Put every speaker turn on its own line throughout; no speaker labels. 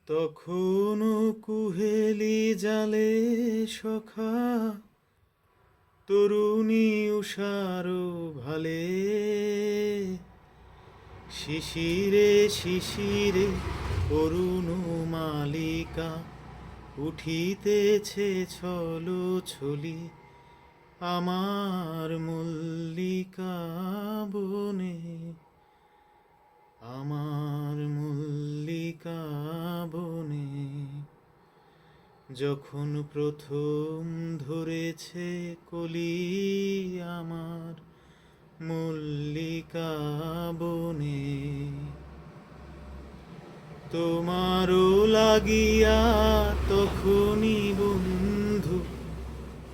তখনও কুহেলি জালে সখা তরুণী উষার ভালে শিশিরে শিশিরে অরুণ মালিকা উঠিতেছে ছলো ছলি আমার মল্লিকা বনে আমার মল্লিকা বনে যখন প্রথম ধরেছে কলি আমার মল্লিকা বনে তোমারও লাগিয়া তখনই বন্ধু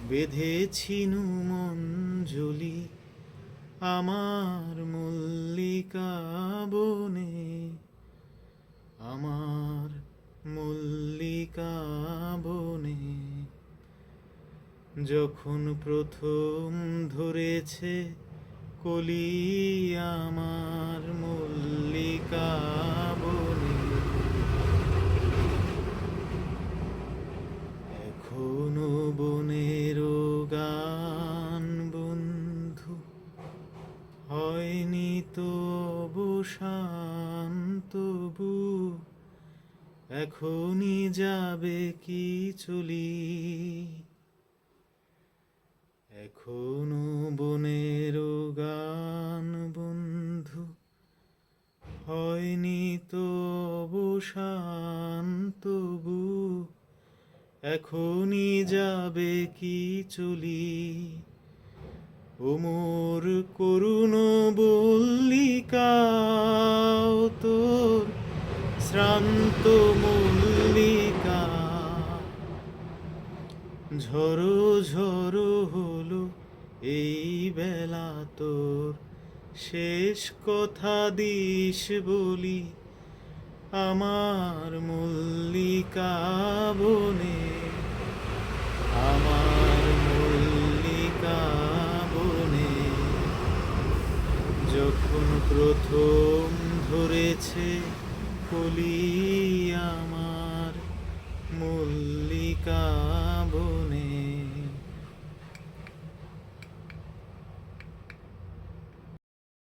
বেঁধেছিনু মঞ্জলি আমার মল্লিকা বনে আমার মল্লিকা বনে যখন প্রথম ধরেছে কলি আমার মল্লিকা বনে এখনো বনের গান বন্ধু হয়নি তো অবসান তবু এখনই যাবে কি চলি এখনো বনের গান বন্ধু হয়নি তো অবসান তবু এখনই যাবে কি চলি ওমর করুণ বল্লিকাও তোর শ্রান্ত মল্লিকা ঝড়ো ঝড়ো হলো এই বেলা তোর শেষ কথা দিস বলি আমার মল্লিকা বনে আমার মল্লিকা বনে যখন প্রথম ধরেছে কলি আমার মল্লিকা